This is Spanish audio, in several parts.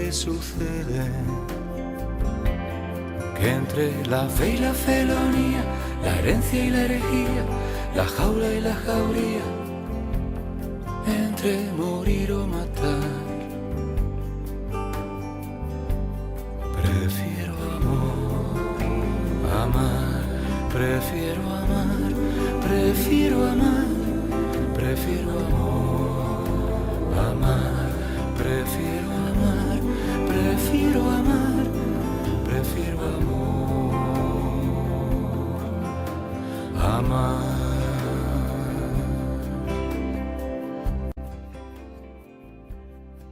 que sucede, que entre la fe y la felonía, la herencia y la herejía, la jaula y la jauría, entre morir o matar, prefiero amor, amar, prefiero amar, prefiero amar, prefiero amor, amar, prefiero amar, prefiero amar, prefiero amor, amar.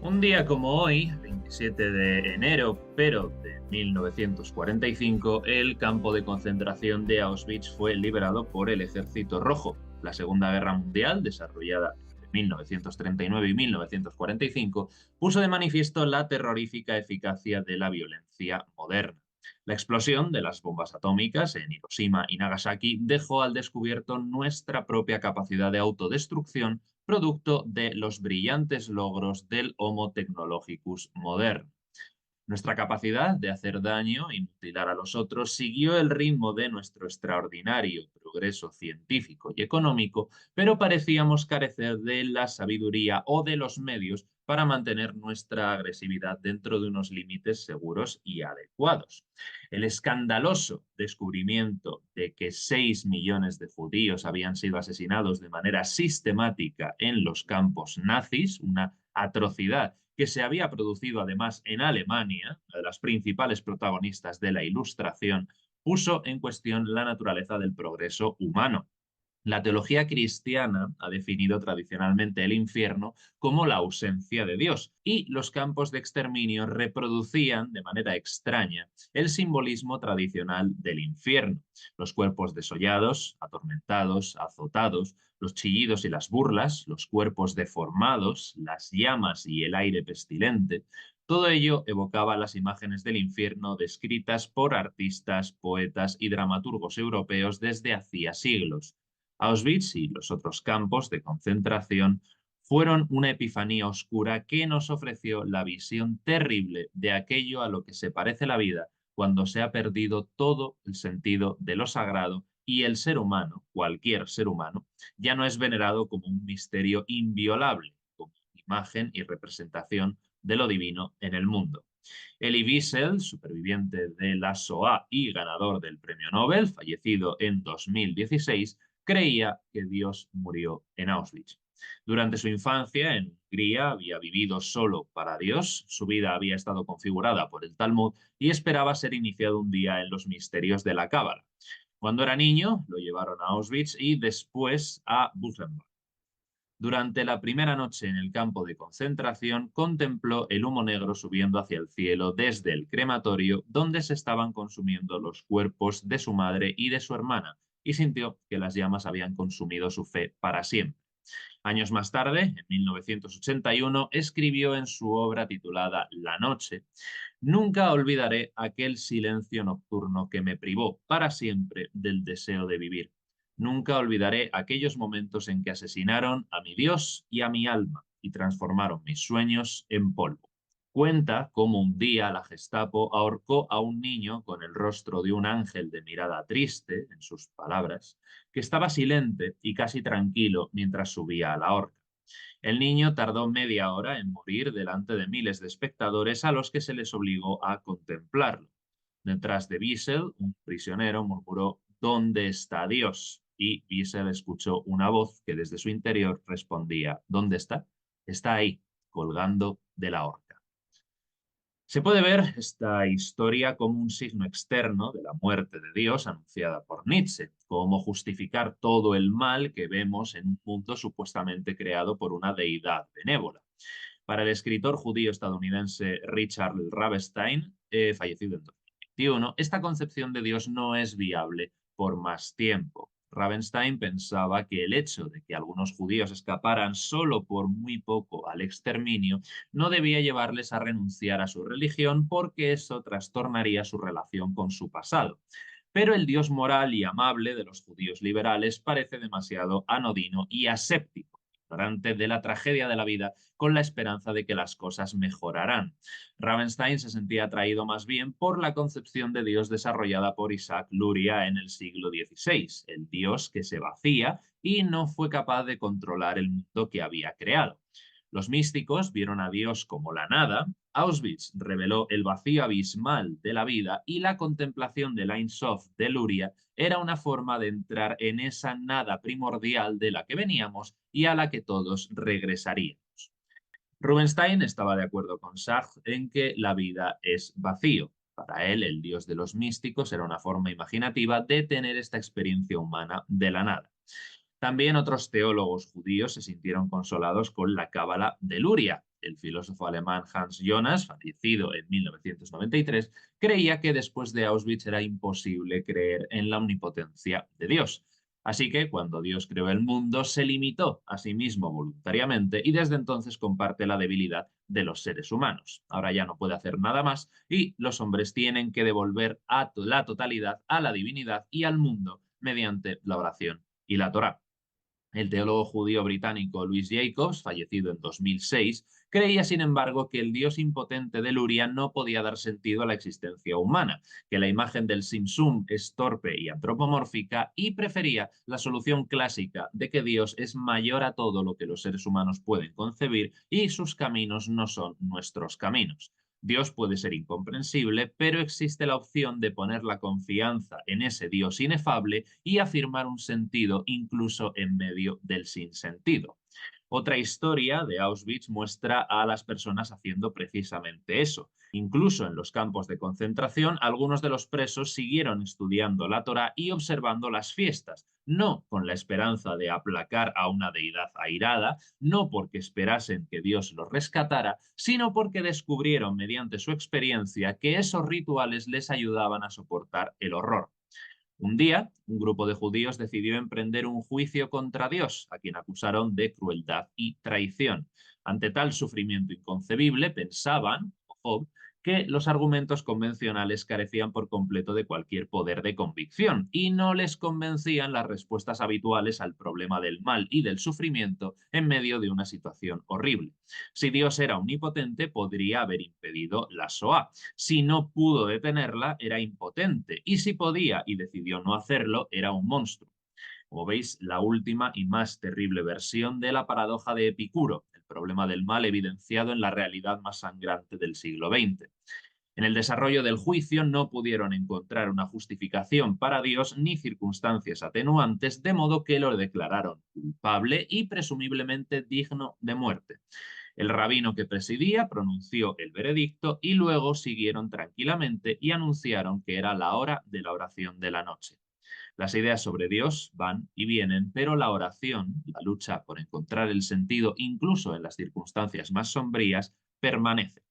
Un día como hoy, 27 de enero, pero de 1945, el campo de concentración de Auschwitz fue liberado por el Ejército Rojo. La Segunda Guerra Mundial, desarrollada entre 1939 y 1945, puso de manifiesto la terrorífica eficacia de la violencia moderna. La explosión de las bombas atómicas en Hiroshima y Nagasaki dejó al descubierto nuestra propia capacidad de autodestrucción, producto de los brillantes logros del Homo technologicus moderno. Nuestra capacidad de hacer daño y mutilar a los otros siguió el ritmo de nuestro extraordinario progreso científico y económico, pero parecíamos carecer de la sabiduría o de los medios para mantener nuestra agresividad dentro de unos límites seguros y adecuados. El escandaloso descubrimiento de que 6 millones de judíos habían sido asesinados de manera sistemática en los campos nazis, una atrocidad que se había producido además en Alemania, una de las principales protagonistas de la Ilustración, puso en cuestión la naturaleza del progreso humano. La teología cristiana ha definido tradicionalmente el infierno como la ausencia de Dios, y los campos de exterminio reproducían de manera extraña el simbolismo tradicional del infierno. Los cuerpos desollados, atormentados, azotados, los chillidos y las burlas, los cuerpos deformados, las llamas y el aire pestilente. Todo ello evocaba las imágenes del infierno descritas por artistas, poetas y dramaturgos europeos desde hacía siglos. Auschwitz y los otros campos de concentración fueron una epifanía oscura que nos ofreció la visión terrible de aquello a lo que se parece la vida cuando se ha perdido todo el sentido de lo sagrado y el ser humano, cualquier ser humano, ya no es venerado como un misterio inviolable, como imagen y representación de lo divino en el mundo. Elie Wiesel, superviviente de la Shoah y ganador del Premio Nobel, fallecido en 2016, creía que Dios murió en Auschwitz. Durante su infancia en Hungría había vivido solo para Dios, su vida había estado configurada por el Talmud y esperaba ser iniciado un día en los misterios de la Cábala. Cuando era niño, lo llevaron a Auschwitz y después a Buchenwald. Durante la primera noche en el campo de concentración, contempló el humo negro subiendo hacia el cielo desde el crematorio donde se estaban consumiendo los cuerpos de su madre y de su hermana, y sintió que las llamas habían consumido su fe para siempre. Años más tarde, en 1981, escribió en su obra titulada La noche: nunca olvidaré aquel silencio nocturno que me privó para siempre del deseo de vivir. Nunca olvidaré aquellos momentos en que asesinaron a mi Dios y a mi alma y transformaron mis sueños en polvo. Cuenta cómo un día la Gestapo ahorcó a un niño con el rostro de un ángel de mirada triste, en sus palabras, que estaba silente y casi tranquilo mientras subía a la horca. El niño tardó media hora en morir delante de miles de espectadores a los que se les obligó a contemplarlo. Detrás de Wiesel, un prisionero murmuró: ¿Dónde está Dios? Y Wiesel escuchó una voz que desde su interior respondía: ¿Dónde está? Está ahí, colgando de la horca. Se puede ver esta historia como un signo externo de la muerte de Dios anunciada por Nietzsche, como justificar todo el mal que vemos en un mundo supuestamente creado por una deidad benévola. Para el escritor judío estadounidense Richard Ravenstein, fallecido en 2021, esta concepción de Dios no es viable por más tiempo. Ravenstein pensaba que el hecho de que algunos judíos escaparan solo por muy poco al exterminio no debía llevarles a renunciar a su religión, porque eso trastornaría su relación con su pasado. Pero el Dios moral y amable de los judíos liberales parece demasiado anodino y aséptico. ignorante de la tragedia de la vida, con la esperanza de que las cosas mejorarán. Ravenstein se sentía atraído más bien por la concepción de Dios desarrollada por Isaac Luria en el siglo XVI, el Dios que se vacía y no fue capaz de controlar el mundo que había creado. Los místicos vieron a Dios como la nada, Auschwitz reveló el vacío abismal de la vida y la contemplación del Ein Sof de Luria era una forma de entrar en esa nada primordial de la que veníamos y a la que todos regresaríamos. Rubinstein estaba de acuerdo con Sartre en que la vida es vacío. Para él, el Dios de los místicos era una forma imaginativa de tener esta experiencia humana de la nada. También otros teólogos judíos se sintieron consolados con la cábala de Luria. El filósofo alemán Hans Jonas, fallecido en 1993, creía que después de Auschwitz era imposible creer en la omnipotencia de Dios. Así que cuando Dios creó el mundo, se limitó a sí mismo voluntariamente y desde entonces comparte la debilidad de los seres humanos. Ahora ya no puede hacer nada más y los hombres tienen que devolver a la totalidad a la divinidad y al mundo mediante la oración y la Torá. El teólogo judío británico Louis Jacobs, fallecido en 2006, creía, sin embargo, que el Dios impotente de Luria no podía dar sentido a la existencia humana, que la imagen del Simsum es torpe y antropomórfica y prefería la solución clásica de que Dios es mayor a todo lo que los seres humanos pueden concebir y sus caminos no son nuestros caminos. Dios puede ser incomprensible, pero existe la opción de poner la confianza en ese Dios inefable y afirmar un sentido incluso en medio del sinsentido. Otra historia de Auschwitz muestra a las personas haciendo precisamente eso. Incluso en los campos de concentración, algunos de los presos siguieron estudiando la Torá y observando las fiestas, no con la esperanza de aplacar a una deidad airada, no porque esperasen que Dios los rescatara, sino porque descubrieron mediante su experiencia que esos rituales les ayudaban a soportar el horror. Un día, un grupo de judíos decidió emprender un juicio contra Dios, a quien acusaron de crueldad y traición. Ante tal sufrimiento inconcebible, pensaban, Job, que los argumentos convencionales carecían por completo de cualquier poder de convicción y no les convencían las respuestas habituales al problema del mal y del sufrimiento en medio de una situación horrible. Si Dios era omnipotente, podría haber impedido la Shoah. Si no pudo detenerla, era impotente. Y si podía y decidió no hacerlo, era un monstruo. Como veis, la última y más terrible versión de la paradoja de Epicuro, el problema del mal evidenciado en la realidad más sangrante del siglo XX. En el desarrollo del juicio no pudieron encontrar una justificación para Dios ni circunstancias atenuantes, de modo que lo declararon culpable y presumiblemente digno de muerte. El rabino que presidía pronunció el veredicto y luego siguieron tranquilamente y anunciaron que era la hora de la oración de la noche. Las ideas sobre Dios van y vienen, pero la oración, la lucha por encontrar el sentido incluso en las circunstancias más sombrías, permanece.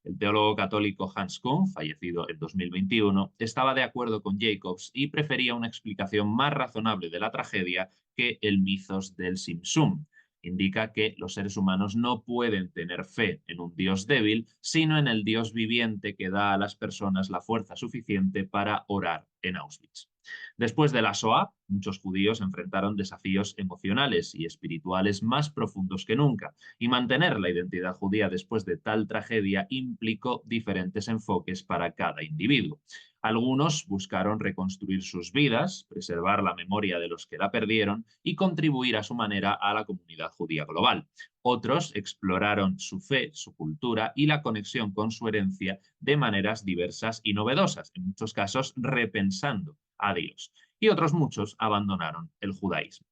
El teólogo católico Hans Kuhn, fallecido en 2021, estaba de acuerdo con Jacobs y prefería una explicación más razonable de la tragedia que el mitos del Simsum. Indica que los seres humanos no pueden tener fe en un Dios débil, sino en el Dios viviente que da a las personas la fuerza suficiente para orar en Auschwitz. Después de la Shoah, muchos judíos enfrentaron desafíos emocionales y espirituales más profundos que nunca, y mantener la identidad judía después de tal tragedia implicó diferentes enfoques para cada individuo. Algunos buscaron reconstruir sus vidas, preservar la memoria de los que la perdieron y contribuir a su manera a la comunidad judía global. Otros exploraron su fe, su cultura y la conexión con su herencia de maneras diversas y novedosas, en muchos casos repensando a Dios. Y otros muchos abandonaron el judaísmo.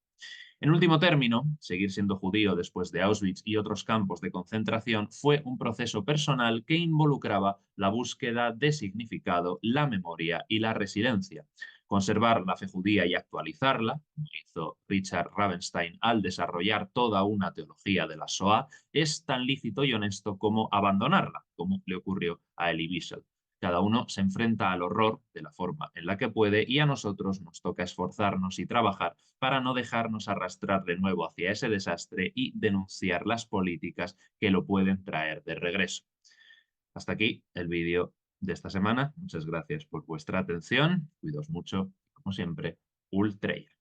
En último término, seguir siendo judío después de Auschwitz y otros campos de concentración fue un proceso personal que involucraba la búsqueda de significado, la memoria y la resiliencia. Conservar la fe judía y actualizarla, como hizo Richard Ravenstein al desarrollar toda una teología de la Shoah, es tan lícito y honesto como abandonarla, como le ocurrió a Elie Wiesel. Cada uno se enfrenta al horror de la forma en la que puede y a nosotros nos toca esforzarnos y trabajar para no dejarnos arrastrar de nuevo hacia ese desastre y denunciar las políticas que lo pueden traer de regreso. Hasta aquí el vídeo de esta semana. Muchas gracias por vuestra atención. Cuidaos mucho. Como siempre, Ultreya.